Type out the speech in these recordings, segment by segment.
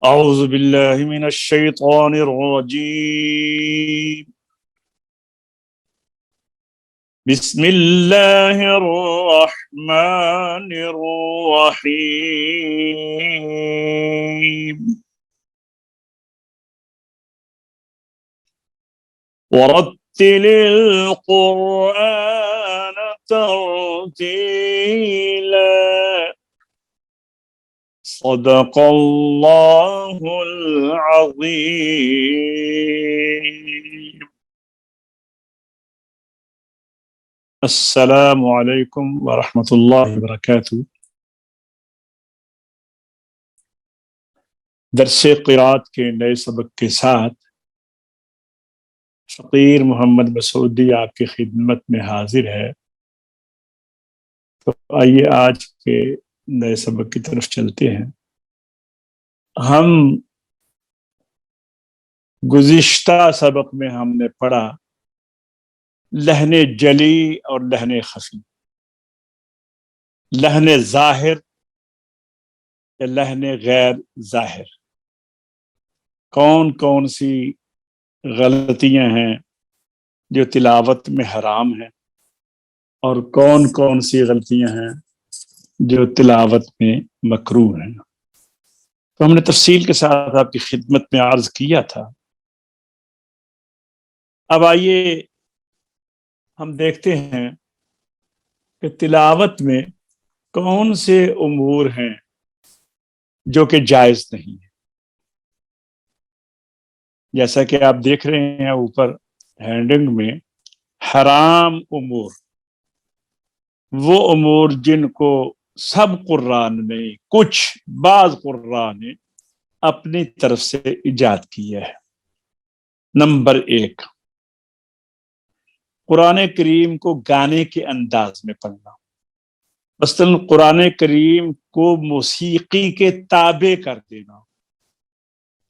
أعوذ بالله من الشيطان الرجيم. بسم الله الرحمن الرحيم. ورتل القرآن ترتيلا. صدق الله العظيم. السلام علیکم ورحمۃ اللہ وبرکاتہ۔ درس قرات کے نئے سبق کے ساتھ فقیر محمد مسعودی آپ کی خدمت میں حاضر ہے۔ تو آئیے آج کے نئے سبق کی طرف چلتے ہیں۔ ہم گزشتہ سبق میں ہم نے پڑھا لحن جلی اور لحن خفی، لحن ظاہر یا لحن غیر ظاہر، کون کون سی غلطیاں ہیں جو تلاوت میں حرام ہیں اور کون کون سی غلطیاں ہیں جو تلاوت میں مکروہ ہیں۔ تو ہم نے تفصیل کے ساتھ آپ کی خدمت میں عرض کیا تھا۔ اب آئیے ہم دیکھتے ہیں کہ تلاوت میں کون سے امور ہیں جو کہ جائز نہیں ہے۔ جیسا کہ آپ دیکھ رہے ہیں اوپر ہینڈنگ میں، حرام امور، وہ امور جن کو سب قرآن نے، کچھ بعض قرآن نے اپنی طرف سے ایجاد کیا ہے۔ نمبر 1، قرآن کریم کو گانے کے انداز میں پڑھنا، مثلاً قرآن کریم کو موسیقی کے تابع کر دینا،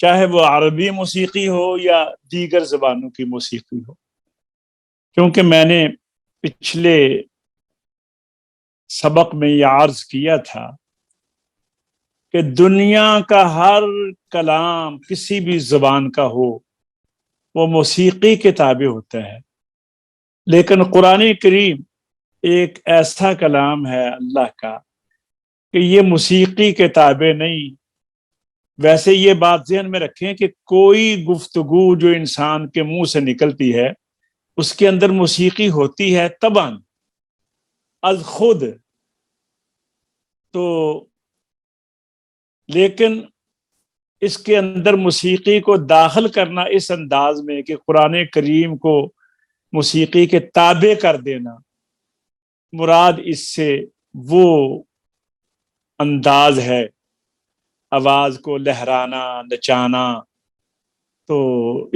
چاہے وہ عربی موسیقی ہو یا دیگر زبانوں کی موسیقی ہو۔ کیونکہ میں نے پچھلے سبق میں یہ عرض کیا تھا کہ دنیا کا ہر کلام کسی بھی زبان کا ہو وہ موسیقی کے تابع ہوتا ہے، لیکن قرآن کریم ایک ایسا کلام ہے اللہ کا کہ یہ موسیقی کے تابع نہیں۔ ویسے یہ بات ذہن میں رکھیں کہ کوئی گفتگو جو انسان کے منہ سے نکلتی ہے اس کے اندر موسیقی ہوتی ہے طبعاً از خود، تو لیکن اس کے اندر موسیقی کو داخل کرنا اس انداز میں کہ قرآن کریم کو موسیقی کے تابع کر دینا، مراد اس سے وہ انداز ہے آواز کو لہرانا، نچانا، تو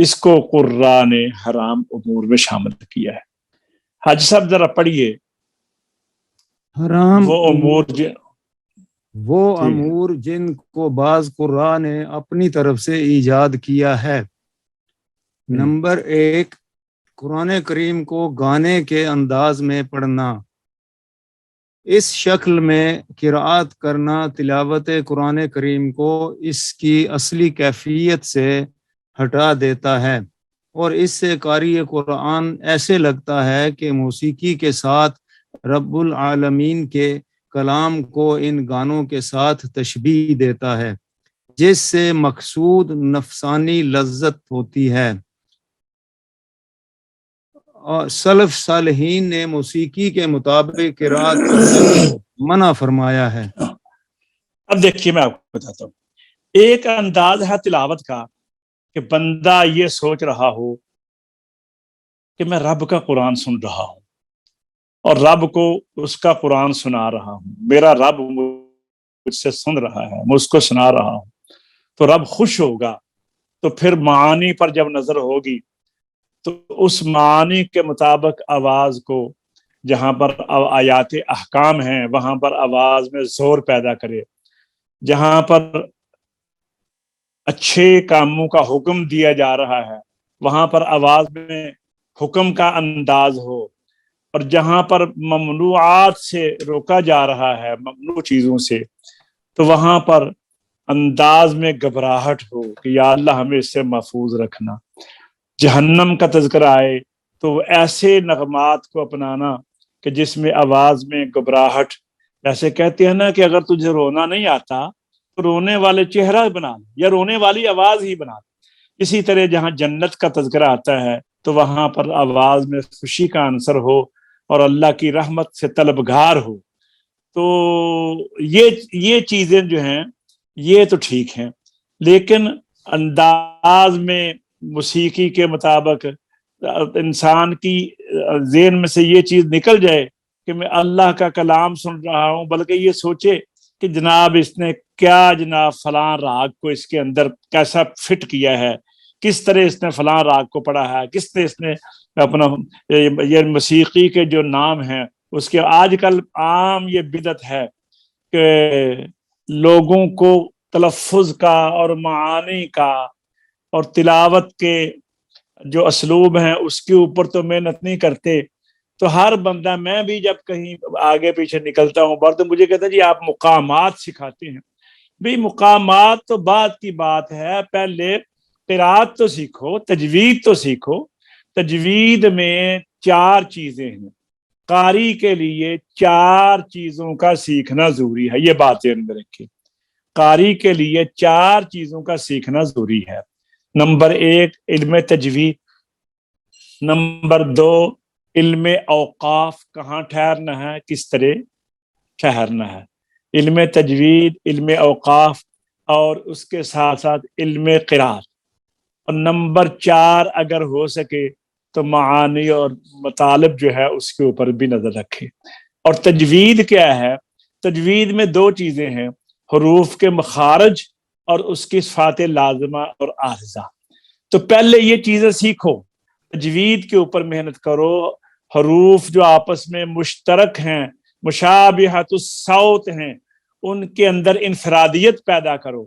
اس کو قرآن نے حرام امور میں شامل کیا ہے۔ حاج صاحب ذرا پڑھیے حرام وہ امور جن کو بعض قرآن نے اپنی طرف سے ایجاد کیا ہے۔ نمبر 1، قرآن کریم کو گانے کے انداز میں پڑھنا، اس شکل میں قرأت کرنا تلاوت قرآن کریم کو اس کی اصلی کیفیت سے ہٹا دیتا ہے، اور اس سے قاری قرآن ایسے لگتا ہے کہ موسیقی کے ساتھ رب العالمین کے کلام کو ان گانوں کے ساتھ تشبیہ دیتا ہے، جس سے مقصود نفسانی لذت ہوتی ہے۔ اور سلف صالحین نے موسیقی کے مطابق قرأت کرنے کو منع فرمایا ہے۔ اب دیکھیے میں آپ کو بتاتا ہوں، ایک انداز ہے تلاوت کا کہ بندہ یہ سوچ رہا ہو کہ میں رب کا قرآن سن رہا ہوں اور رب کو اس کا قرآن سنا رہا ہوں، میرا رب مجھ سے سن رہا ہے، میں اس کو سنا رہا ہوں، تو رب خوش ہوگا۔ تو پھر معانی پر جب نظر ہوگی تو اس معانی کے مطابق آواز کو، جہاں پر آیات احکام ہیں وہاں پر آواز میں زور پیدا کرے، جہاں پر اچھے کاموں کا حکم دیا جا رہا ہے وہاں پر آواز میں حکم کا انداز ہو، اور جہاں پر ممنوعات سے روکا جا رہا ہے، ممنوع چیزوں سے، تو وہاں پر انداز میں گھبراہٹ ہو کہ یا اللہ ہمیں اس سے محفوظ رکھنا، جہنم کا تذکرہ آئے تو ایسے نغمات کو اپنانا کہ جس میں آواز میں گھبراہٹ، ایسے کہتے ہیں نا کہ اگر تجھے رونا نہیں آتا تو رونے والے چہرہ بنا لے یا رونے والی آواز ہی بنا لے۔ اسی طرح جہاں جنت کا تذکرہ آتا ہے تو وہاں پر آواز میں خوشی کا عنصر ہو اور اللہ کی رحمت سے طلبگار ہو۔ تو یہ چیزیں جو ہیں یہ تو ٹھیک ہیں، لیکن انداز میں موسیقی کے مطابق انسان کی ذہن میں سے یہ چیز نکل جائے کہ میں اللہ کا کلام سن رہا ہوں، بلکہ یہ سوچے کہ جناب اس نے کیا جناب فلاں راگ کو اس کے اندر کیسا فٹ کیا ہے، کس طرح اس نے فلاں راگ کو پڑھا ہے، کس طرح اس نے اپنا یہ موسیقی کے جو نام ہیں اس کے آج کل عام یہ بدعت ہے کہ لوگوں کو تلفظ کا اور معانی کا اور تلاوت کے جو اسلوب ہیں اس کے اوپر تو محنت نہیں کرتے۔ تو ہر بندہ، میں بھی جب کہیں آگے پیچھے نکلتا ہوں بار تو مجھے کہتا ہے جی آپ مقامات سکھاتے ہیں۔ بھئی مقامات تو بعد کی بات ہے، پہلے قرات تو سیکھو، تجوید تو سیکھو۔ تجوید میں 4 چیزیں ہیں، قاری کے لیے 4 چیزوں کا سیکھنا ضروری ہے، یہ بات ذہن میں رکھیں۔ قاری کے لیے 4 چیزوں کا سیکھنا ضروری ہے۔ نمبر 1 علم تجوید، نمبر 2 علم اوقاف، کہاں ٹھہرنا ہے، کس طرح ٹھہرنا ہے، علم تجوید، علم اوقاف، اور اس کے ساتھ ساتھ علم قرات، اور نمبر 4 اگر ہو سکے تو معانی اور مطالب جو ہے اس کے اوپر بھی نظر رکھے۔ اور تجوید کیا ہے؟ تجوید میں 2 چیزیں ہیں، حروف کے مخارج اور اس کی صفات لازمہ اور عارضہ۔ تو پہلے یہ چیزیں سیکھو، تجوید کے اوپر محنت کرو، حروف جو آپس میں مشترک ہیں، مشابہت الصوت ہیں، ان کے اندر انفرادیت پیدا کرو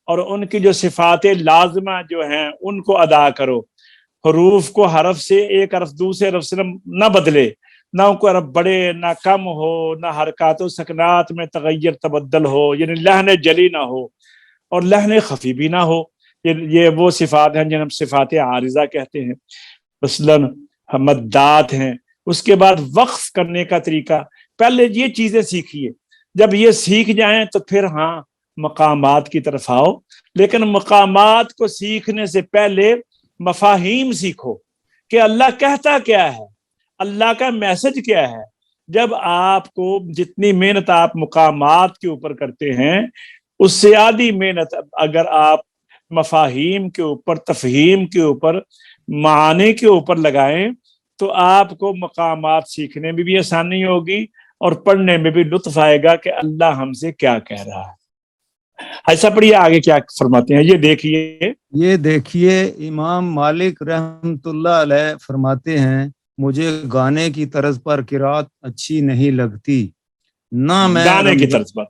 اور ان کی جو صفات لازمہ جو ہیں ان کو ادا کرو۔ حروف کو حرف سے ایک حرف دوسرے حرف سے نہ بدلے، نہ ان کو حرف بڑے نہ کم ہو، نہ حرکات و سکنات میں تغیر تبدل ہو، یعنی لحن جلی نہ ہو اور لحن خفی بھی نہ ہو۔ یہ وہ صفات ہیں جنہیں ہم صفات عارضہ کہتے ہیں، مثلاً مدات ہیں۔ اس کے بعد وقف کرنے کا طریقہ، پہلے یہ چیزیں سیکھیے، جب یہ سیکھ جائیں تو پھر ہاں مقامات کی طرف آؤ۔ لیکن مقامات کو سیکھنے سے پہلے مفاہیم سیکھو کہ اللہ کہتا کیا ہے، اللہ کا میسج کیا ہے۔ جب آپ کو جتنی محنت آپ مقامات کے اوپر کرتے ہیں اس سے آدھی محنت اگر آپ مفاہیم کے اوپر، تفہیم کے اوپر، معانی کے اوپر لگائیں تو آپ کو مقامات سیکھنے میں بھی آسانی ہوگی اور پڑھنے میں بھی لطف آئے گا کہ اللہ ہم سے کیا کہہ رہا ہے۔ ایسا پڑھیے آگے کیا فرماتے ہیں، یہ دیکھیے امام مالک رحمت اللہ علیہ فرماتے ہیں مجھے گانے کی طرز پر قرات اچھی نہیں لگتی، نہ میں گانے کی طرز پر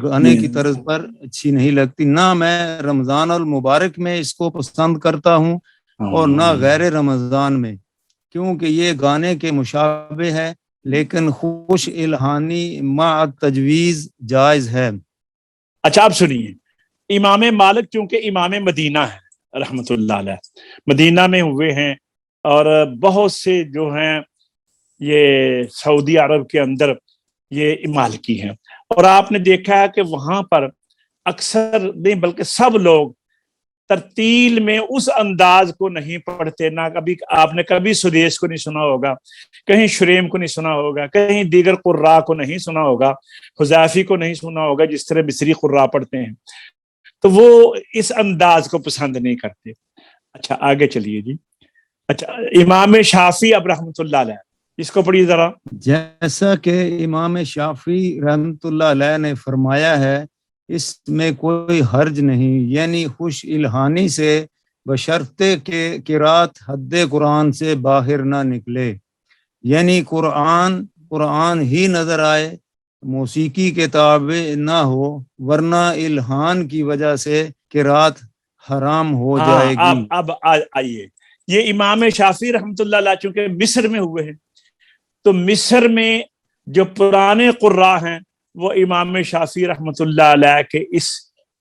گانے کی طرز پر اچھی نہیں لگتی، نہ میں رمضان المبارک میں اس کو پسند کرتا ہوں اور نہ غیر رمضان میں، کیونکہ یہ گانے کے مشابہ ہے، لیکن خوش الہانی مع تجویز جائز ہے۔ اچھا آپ سنیے، امام مالک چونکہ امام مدینہ ہے رحمت اللہ علیہ، مدینہ میں ہوئے ہیں، اور بہت سے جو ہیں یہ سعودی عرب کے اندر یہ مالکی ہیں، اور آپ نے دیکھا ہے کہ وہاں پر اکثر نہیں بلکہ سب لوگ ترتیل میں اس انداز کو نہیں پڑھتے۔ نہ کبھی آپ نے کبھی سدیس کو نہیں سنا ہوگا، کہیں شریم کو نہیں سنا ہوگا، کہیں دیگر قراء کو نہیں سنا ہوگا، حذیفی کو نہیں سنا ہوگا جس طرح مصری قراء پڑھتے ہیں، تو وہ اس انداز کو پسند نہیں کرتے۔ اچھا آگے چلیے جی۔ اچھا امام شافعی اب رحمۃ اللہ علیہ، اس کو پڑھیے ذرا۔ جیسا کہ امام شافعی رحمت اللہ علیہ نے فرمایا ہے اس میں کوئی حرج نہیں، یعنی خوش الہانی سے بشرطے کہ قرات حد قرآن سے باہر نہ نکلے، یعنی قرآن ہی نظر آئے، موسیقی کے تابع نہ ہو، ورنہ الہان کی وجہ سے قرات حرام ہو جائے گی۔ اب آئیے، یہ امام شافعی رحمۃ اللہ علیہ چونکہ مصر میں ہوئے ہیں، تو مصر میں جو پرانے قراء ہیں وہ امام شافعی رحمۃ اللہ علیہ کے اس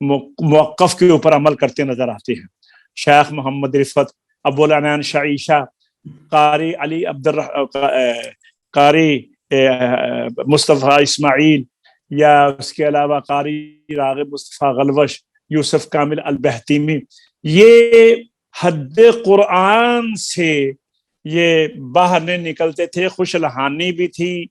موقف کے اوپر عمل کرتے نظر آتے ہیں. شیخ محمد رفعت ابو العنان شعیشہ، قاری علی قاری مصطفیٰ اسماعیل، یا اس کے علاوہ قاری راغب مصطفیٰ غلوش، یوسف کامل البہتیمی، یہ حد قرآن سے یہ باہر نہیں نکلتے تھے. خوش لہانی بھی تھی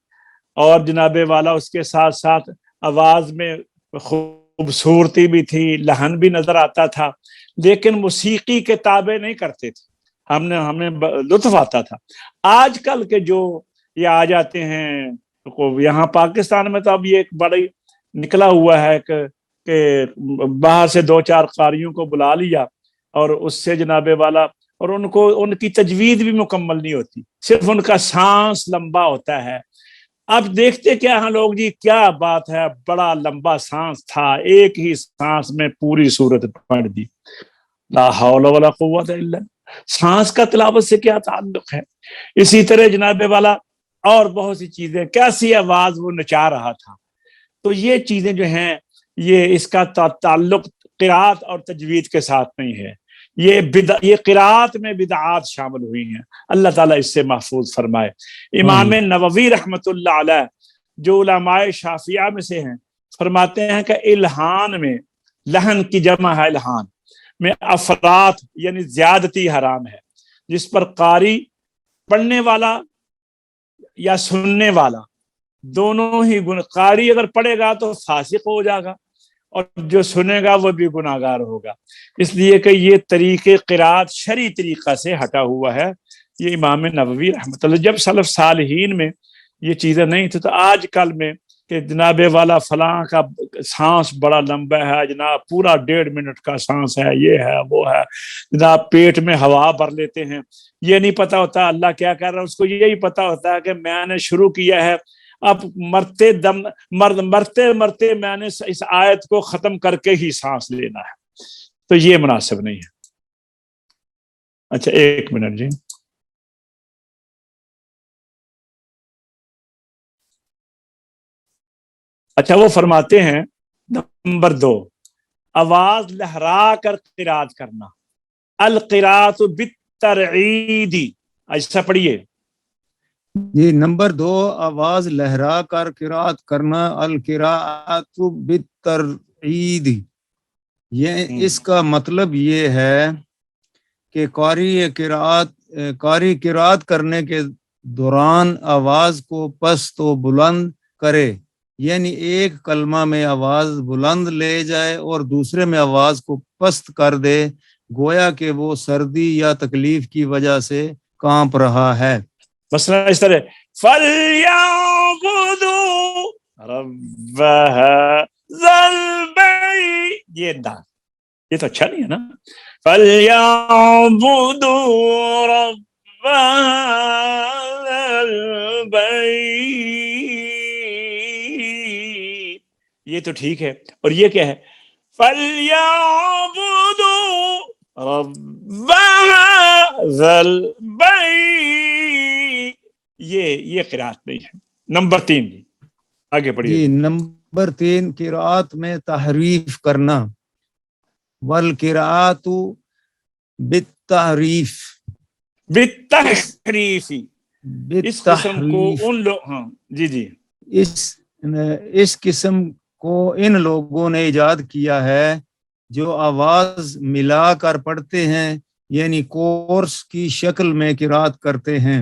اور جناب والا اس کے ساتھ ساتھ آواز میں خوبصورتی بھی تھی، لہن بھی نظر آتا تھا، لیکن موسیقی کے تابع نہیں کرتے تھے. ہمیں لطف آتا تھا. آج کل کے جو یہ آ جاتے ہیں یہاں پاکستان میں، تو اب یہ ایک بڑی نکلا ہوا ہے کہ باہر سے 2-4 قاریوں کو بلا لیا اور اس سے جناب والا، اور ان کی تجوید بھی مکمل نہیں ہوتی، صرف ان کا سانس لمبا ہوتا ہے. اب دیکھتے کیا ہیں لوگ جی، کیا بات ہے، بڑا لمبا سانس تھا، ایک ہی سانس میں پوری سورت پڑھ دی. لا حول ولا قوت الا، سانس کا تلاوت سے کیا تعلق ہے؟ اسی طرح جناب والا اور بہت سی چیزیں، کیسی آواز وہ نچا رہا تھا. تو یہ چیزیں جو ہیں، یہ اس کا تعلق قرات اور تجوید کے ساتھ نہیں ہے. یہ قرات میں بدعات شامل ہوئی ہیں. اللہ تعالیٰ اس سے محفوظ فرمائے. امام نووی رحمۃ اللہ علیہ جو علماء شافعیہ میں سے ہیں، فرماتے ہیں کہ الحان میں، لہن کی جمع ہے الحان میں، افراط یعنی زیادتی حرام ہے، جس پر قاری پڑھنے والا یا سننے والا دونوں ہی قاری اگر پڑھے گا تو فاسق ہو جائے گا، اور جو سنے گا وہ بھی گناہگار ہوگا. اس لیے کہ یہ طریقے قرات شرعی طریقہ سے ہٹا ہوا ہے. یہ امام نووی رحمۃ اللہ، جب سلف صالحین میں یہ چیزیں نہیں تھی، تو آج کل میں کہ جناب والا فلاں کا سانس بڑا لمبا ہے جناب، پورا 1.5 منٹ کا سانس ہے، یہ ہے وہ ہے جناب، پیٹ میں ہوا بھر لیتے ہیں. یہ نہیں پتا ہوتا اللہ کیا کر رہا ہے، اس کو یہی پتا ہوتا ہے کہ میں نے شروع کیا ہے، اب مرتے مرتے میں نے اس آیت کو ختم کر کے ہی سانس لینا ہے. تو یہ مناسب نہیں ہے. اچھا 1 منٹ جی. اچھا وہ فرماتے ہیں نمبر 2، آواز لہرا کر قرات کرنا. القرات بالترعید، ایسا پڑھیے جی. نمبر 2، آواز لہرا کر قرات کرنا. القراءۃ بالترعید، یہ اس کا مطلب یہ ہے کہ قاری قرات کرنے کے دوران آواز کو پست و بلند کرے، یعنی ایک کلمہ میں آواز بلند لے جائے اور دوسرے میں آواز کو پست کر دے، گویا کہ وہ سردی یا تکلیف کی وجہ سے کانپ رہا ہے. مثلا اس طرح فَلْيَعْبُدُوا رَبَّ هَذَا الْبَيْتِ، یہ تو اچھا نہیں ہے نا. فَلْيَعْبُدُوا رَبَّ هَذَا الْبَيْتِ، یہ تو ٹھیک ہے. اور یہ کیا ہے؟ فَلْيَعْبُدُوا رَبَّ هَذَا الْبَيْتِ، یہ قرات نہیں ہے. نمبر 3 جی آگے پڑھیے. جی. نمبر 3، قرات میں تحریف کرنا. والقراءۃ بالتحریف، بالتحریف، اس قسم کو ان لوگ، ہاں جی جی، اس قسم کو ان لوگوں نے ایجاد کیا ہے جو آواز ملا کر پڑھتے ہیں، یعنی کورس کی شکل میں قرات کرتے ہیں.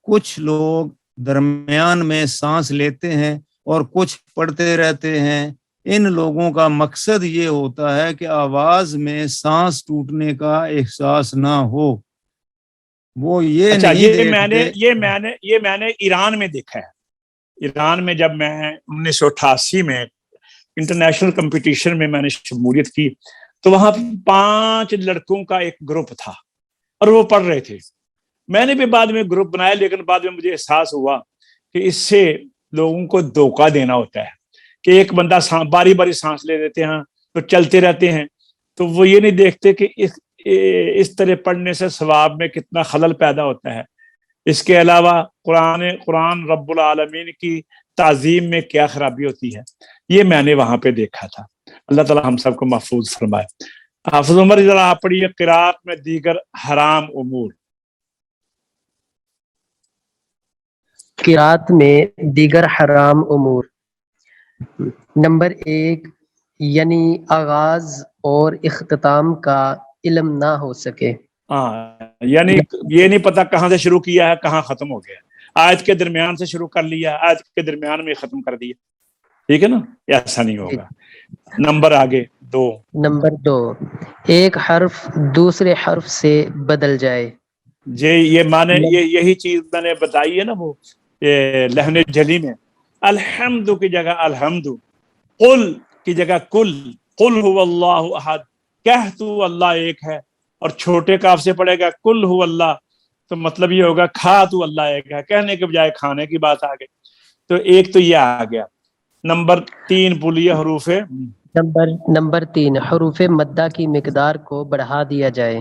کچھ لوگ درمیان میں سانس لیتے ہیں اور کچھ پڑھتے رہتے ہیں. ان لوگوں کا مقصد یہ ہوتا ہے کہ آواز میں سانس ٹوٹنے کا احساس نہ ہو. وہ یہ اچھا نہیں دیکھتے. یہ میں نے ایران میں دیکھا ہے. ایران میں جب میں 1988 میں انٹرنیشنل کمپٹیشن میں نے شمولیت کی، تو وہاں 5 لڑکوں کا ایک گروپ تھا اور وہ پڑھ رہے تھے. میں نے بھی بعد میں گروپ بنایا، لیکن بعد میں مجھے احساس ہوا کہ اس سے لوگوں کو دھوکہ دینا ہوتا ہے کہ ایک بندہ باری باری سانس لے لیتے ہیں تو چلتے رہتے ہیں، تو وہ یہ نہیں دیکھتے کہ اس طرح پڑھنے سے ثواب میں کتنا خلل پیدا ہوتا ہے. اس کے علاوہ قرآن رب العالمین کی تعظیم میں کیا خرابی ہوتی ہے، یہ میں نے وہاں پہ دیکھا تھا۔ اللہ تعالیٰ ہم سب کو محفوظ فرمائے۔ حافظ عمر ذرا آپ پڑھیے قرات میں دیگر حرام امور۔ قرات میں دیگر حرام امور۔ نمبر 1، یعنی آغاز اور اختتام کا علم نہ ہو سکے۔ ہاں، یعنی یہ نہیں پتا کہاں سے شروع کیا ہے کہاں ختم ہو گیا، آیت کے درمیان سے شروع کر لیا، آیت کے درمیان میں ختم کر دیا، ٹھیک ہے نا، ایسا نہیں ہوگا۔ نمبر آگے 2۔ نمبر 2، ایک حرف دوسرے حرف سے بدل جائے۔ جی یہ مانے یہی چیز میں نے بتائی ہے نا، وہ لہن جلی میں الحمد کی جگہ الحمد، قل کی جگہ کل، قل هو اللہ احد، کہہ تو اللہ ایک ہے، اور چھوٹے کاف سے پڑے گا کل هو اللہ، تو مطلب یہ ہوگا کھا تو اللہ ایک ہے، کہنے کے بجائے کھانے کی بات آ گئی، تو ایک تو یہ آ گیا۔ نمبر 3 بولیے حروف۔ نمبر 3، حروف مدہ کی مقدار کو بڑھا دیا جائے۔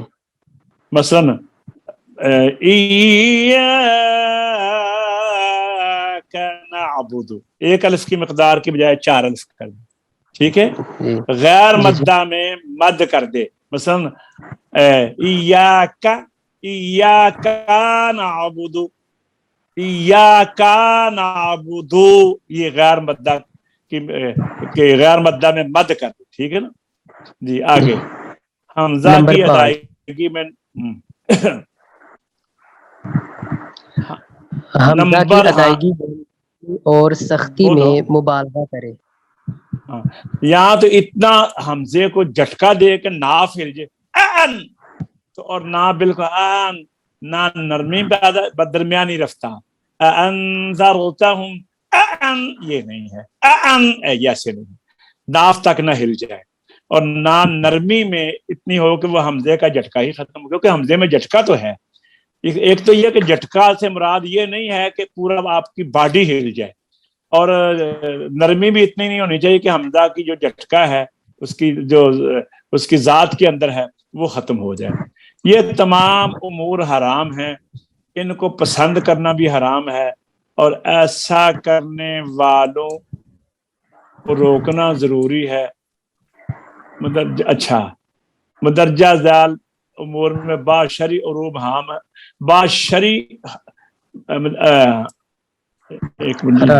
مثلا ایاک نعبد، ایک الف کی مقدار کی بجائے 4 الف کر دیں، ٹھیک ہے۔ غیر مدہ میں مد کر دے، مثلا ایاک نعبد، ایاک نعبد، یہ غیر مدہ کہ غیر مدہ میں مد کر دے، ٹھیک ہے نا جی۔ آگے حمزہ کی ادائیگی میں حمزہ کی ادائیگی اور سختی میں مبالغہ کرے۔ یہاں تو اتنا حمزے کو جھٹکا دے کہ ناف ہل جائے، ان تو، اور نہ بالکل ان، نہ نرمی بدرمیانی رفتہ، انذرتہم ان، یہ نہیں ہے، ان ایسے نہیں، ناف تک نہ ہل جائے، اور نہ نرمی میں اتنی ہو کہ وہ حمزے کا جھٹکا ہی ختم ہو، کیونکہ حمزے میں جھٹکا تو ہے۔ ایک تو یہ کہ جھٹکا سے مراد یہ نہیں ہے کہ پورا آپ کی باڈی ہل جائے، اور نرمی بھی اتنی نہیں ہونی چاہیے کہ حمزہ کی جو جھٹکا ہے اس کی ذات کے اندر ہے وہ ختم ہو جائے۔ یہ تمام امور حرام ہیں، ان کو پسند کرنا بھی حرام ہے، اور ایسا کرنے والوں کو روکنا ضروری ہے۔ مدرجہ ذیل امور میں باشری عروب ہام ہے، باشری ایک منٹ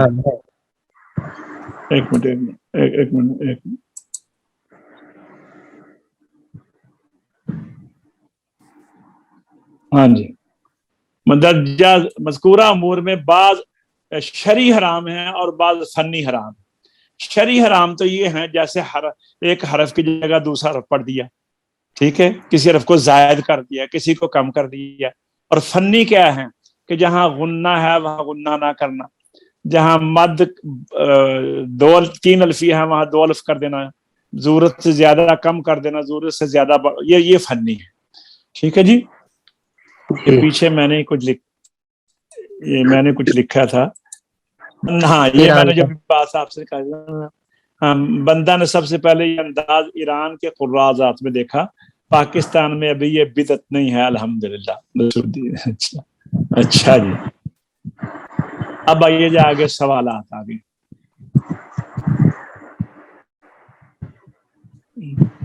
ہاں جی، مدرجہ مذکورہ امور میں بعض شرعی حرام ہیں اور بعض فنی حرام۔ شرعی حرام تو یہ ہیں جیسے ایک حرف کی جگہ دوسرا حرف پڑھ دیا، ٹھیک ہے، کسی حرف کو زائد کر دیا، کسی کو کم کر دیا۔ اور فنی کیا ہے کہ جہاں غنہ ہے وہاں غنہ نہ کرنا، جہاں مد 2-3 الفی ہے وہاں 2 الف کر دینا، ضرورت سے زیادہ کم کر دینا، ضرورت سے زیادہ یہ فنی ہے، ٹھیک ہے جی۔ یہ پیچھے میں نے کچھ لکھا تھا، ہاں یہ میں نے جب بات آپ سے کہا، بندہ نے سب سے پہلے یہ انداز ایران کے قراءات میں دیکھا، پاکستان میں ابھی یہ بدعت نہیں ہے الحمدللہ۔ اچھا جی، اب آئیے جا آگے سوالات آگے۔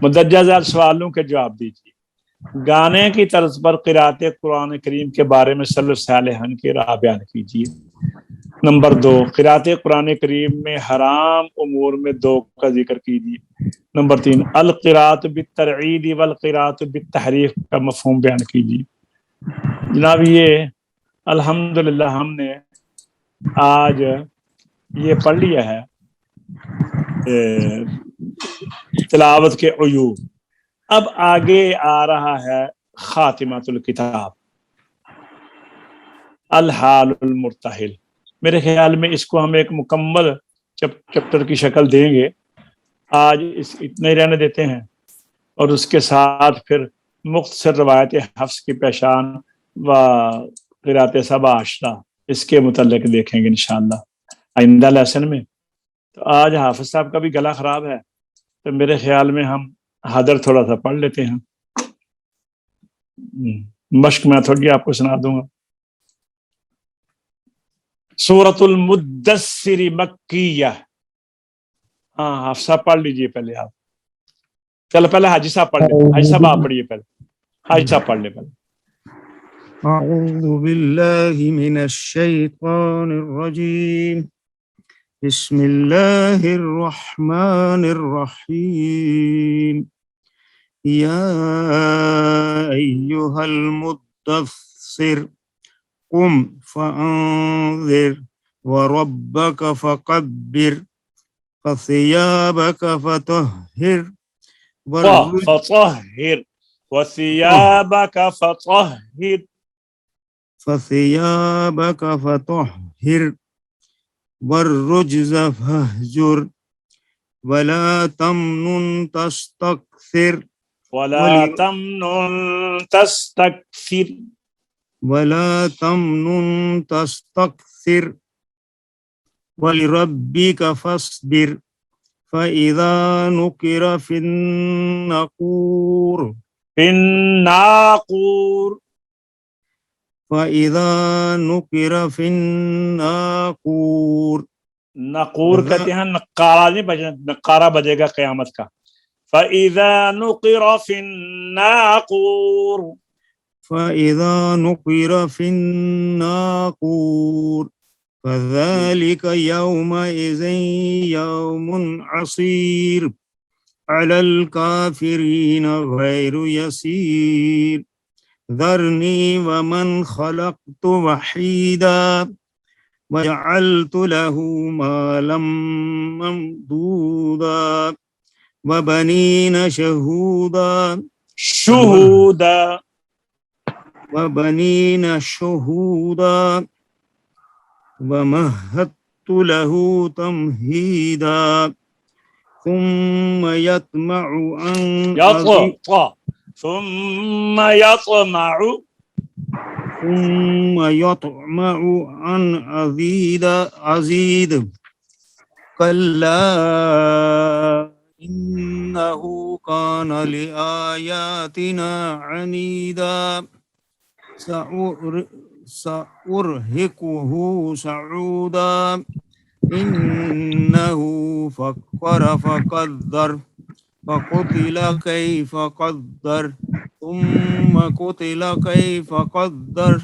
مدرجہ ذیل سوالوں کے جواب دیجیے۔ گانے کی طرز پر قرات قرآن کریم کے بارے میں سلف صالحین کی راہ بیان کیجیے۔ نمبر 2، قرات قرآن کریم میں حرام امور میں 2 کا ذکر کیجیے۔ نمبر 3، القرات بالترعید والقرات بالتحریف کا مفہوم بیان کیجیے۔ جناب یہ الحمدللہ ہم نے آج یہ پڑھ لیا ہے تلاوت کے عیوب۔ اب آگے آ رہا ہے خاتمۃ الکتاب، الحال المرتحل۔ میرے خیال میں اس کو ہم ایک مکمل چپٹر کی شکل دیں گے، آج اتنے ہی رہنے دیتے ہیں، اور اس کے ساتھ پھر مختصر روایت حفظ کی پہچان و قرات سبع عشرہ اس کے متعلق دیکھیں گے انشاءاللہ آئندہ لیسن میں۔ تو آج حافظ صاحب کا بھی گلا خراب ہے، تو میرے خیال میں ہم حاضر تھوڑا سا پڑھ لیتے ہیں، مشق میں تھوڑی آپ کو سنا دوں گا۔ سورۃ المدثر مکیہ. ہاں حفصہ پڑھ لیجیے پہلے آپ. چلو پہلے حاجی صاحب پڑھ لیں. حاجی صاحب آپ پڑھیے پہلے. حاجی صاحب پڑھ لیں پہلے. أعوذ بالله من الشيطان الرجيم بسم الله الرحمن الرحيم يا أيها المدثر قم فأنذر وربك فكبر فثيابك فطهر فطهر وثيابك فطهر فثيابك فطهر والرجز فاهجر ولا تمنن تستكثر ولا تمنن تستكثر ولا تمنن تستكثر ولربك فاصبر فإذا نقر في النقور الناقور فإذا نقر في الناقور نقور کہتے ہیں نقارہ نہیں بجے، نقارہ بجے گا قیامت کا. فَإِذَا نُقِرَ فِي النَّاقُورِ فإذا نقر في الناقور فذلك يومئذ يوم عسير على الكافرين غير يسير ذرني ومن خلقت وحيدا وجعلت له مالا ممدودا وبنين شهودا وبنين شهودا ومهدت له تمهيدا ثم يطمع أن ثم يطمع أن أزيد كلا إنه كان لآياتنا عنيدا سأرهقه صعودا إنه فكر فقدر فقتل كيف قدر ثم قتل كيف قدر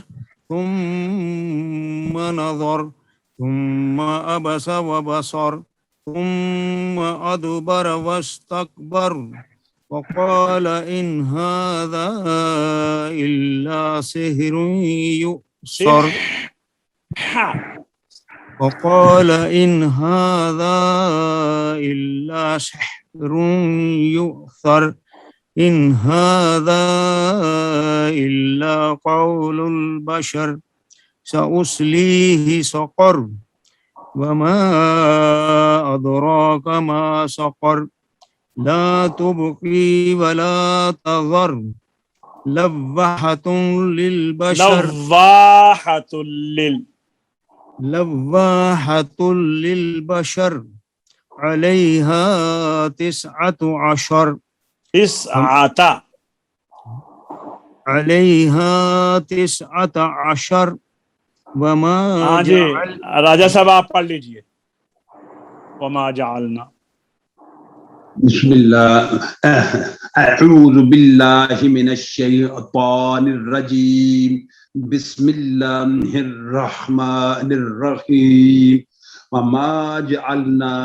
ثم نظر ثم عبس وبصر ثم أدبر واستكبر وقال إن هذا إلا سحر يؤثر وقال إن هذا إلا سحر يؤثر إن هذا إلا قول البشر سأصليه سقر وما أدراك ما سقر لا تبقي ولا تذر لواحة للبشر عليها 19 عليها 19 وما ہاں جی راجہ صاحب آپ پڑھ لیجئے. وما جعلنا بسم الله أعوذ بالله من الشيطان الرجيم بسم الله الرحمن الرحيم وما جعلنا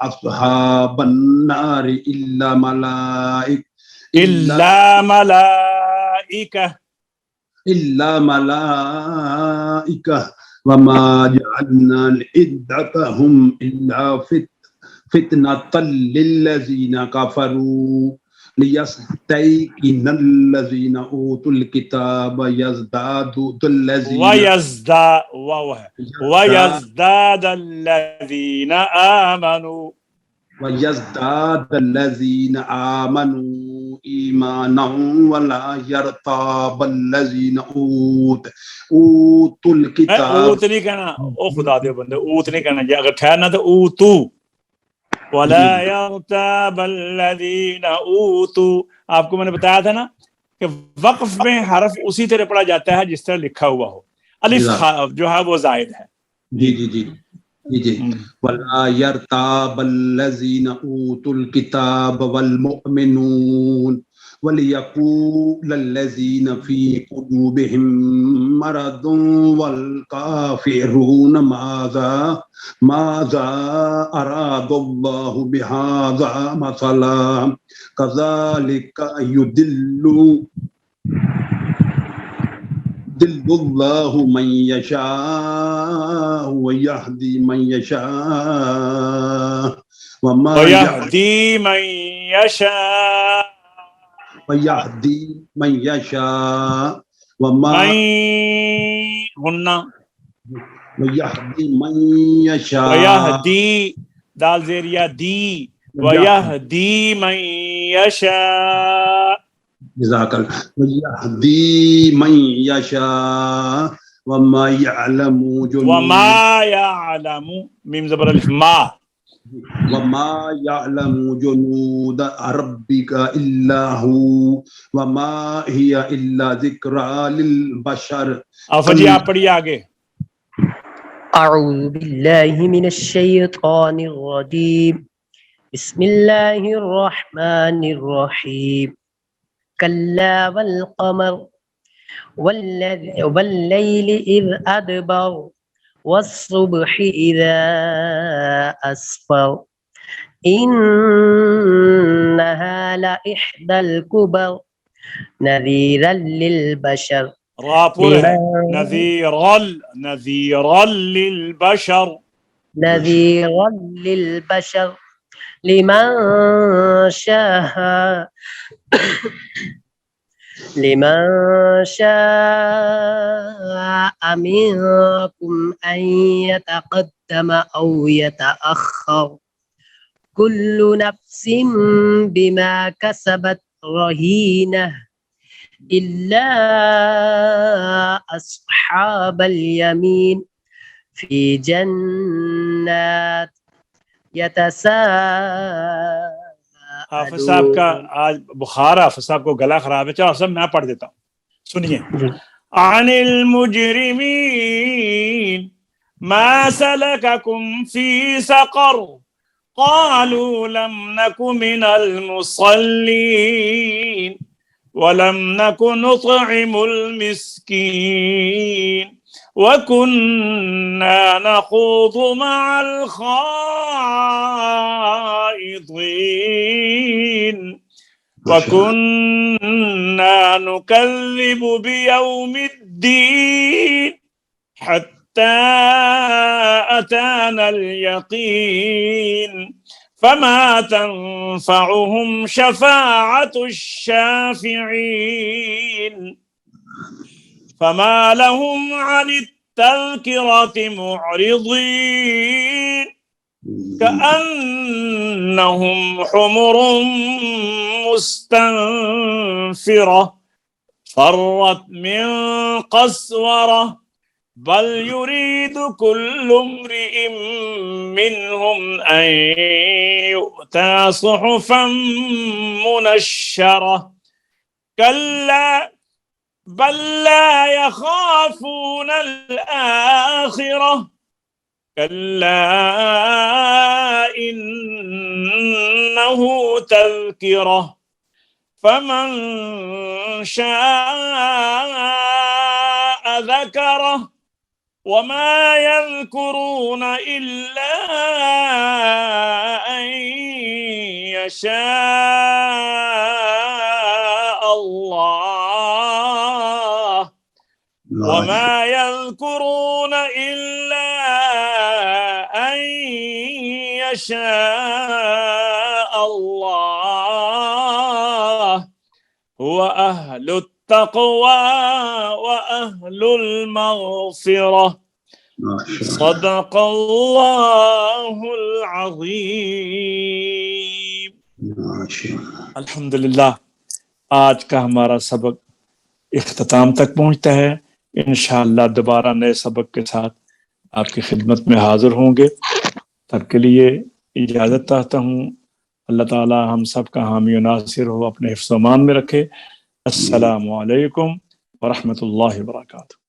أصحاب النار إلا ملائكة وما جعلنا عدتهم إلا فتنة للذين كفروا ليستيقن الذين أوتوا الكتاب ويزداد الذين آمنوا إيمانا ولا يرتاب الذين أوتوا الكتاب. اوت نہیں کہنا، او خدا دے بندے اوت نہیں کہنا. اگر ٹھہرنا تو اوتو ولا يرتاب الذين اوتوا. آپ کو میں نے بتایا تھا نا کہ وقف میں حرف اسی طرح پڑھا جاتا ہے جس طرح لکھا ہوا ہو. الف جو ہے وہ زائد ہے. جی جی جی جی جی وَلَا يَرْتَابَ الَّذِينَ أُوتُوا الْكِتَابَ وَالْمُؤْمِنُونَ وَلِيَقُولَ الَّذِينَ فِي قُلُوبِهِم مَّرَضٌ وَالْكَافِرُونَ ماذا أَرَادَ اللَّهُ بِهَذَا مَثَلًا كَذَلِكَ يُضِلُّ اللَّهُ مَن يَشَاءُ وَيَهْدِي مَن يَشَاءُ وَيَهْدِي مَن يَشَاءُ وَيَهْدِي مَن يَشَاءُ من غنہ وَيَهْدِي مَن يَشَاءُ وَيَهْدِي دال زیریا دی وَيَهْدِي مَن يَشَاءُ جزاک اللہ وَيَهْدِي مَن يَشَاءُ وَمَا يَعْلَمُ وما يعلم میم زبر الف ما وَمَا يَعْلَمُ جُنُودَ رَبِّكَ إِلَّا هُوَ وَمَا هِيَ إِلَّا ذِكْرَى لِلْبَشَرِ آفا جی آپ پڑھیے آگے أعوذ بالله من الشيطان الرجيم بسم الله الرحمن الرحيم كلا والقمر والليل إذ أدبر والصبح إذا أسفر إنها لإحدى الكبر نذيرا للبشر راپور ہے نذیرا للبشر نذيرا للبشر لمن شاء منكم أن يتقدم أو يتأخر كل نفس بما كسبت رهينة إلا أصحاب اليمين في جنات حافظ صاحب کا آج بخار حافظ صاحب کو گلا خراب ہے چلو سب میں پڑھ دیتا ہوں سنیے عن المجرمين ما سلككم في سقر قالوا لم نك من المصلين ولم نك نطعم المسكين وكنا نخوض مع الخائضين وكنا نكذب بيوم الدين حتى أتانا اليقين فما تنفعهم شفاعة الشافعين فما لهم عن التذكرة معرضين كأنهم حمر مستنفرة فرت من قسورة بل يريد كل امرئ منهم أن يؤتى صحفا منشرة كلا بل لا يخافون الآخرة كلا إنه تذكرة فمن شاء ذكره وما يذكرون إلا أن يشاء الله وما يذكرون إلا أن يشاء الله هو أهل التقوى وأهل المغفرة صدق الله العظيم الحمدللہ آج کا ہمارا سبق اختتام تک پہنچتا ہے انشاءاللہ دوبارہ نئے سبق کے ساتھ آپ کی خدمت میں حاضر ہوں گے تب کے لیے اجازت چاہتا ہوں اللہ تعالی ہم سب کا حامی و ناصر ہو اپنے حفظ و امان میں رکھے السلام علیکم ورحمۃ اللہ وبرکاتہ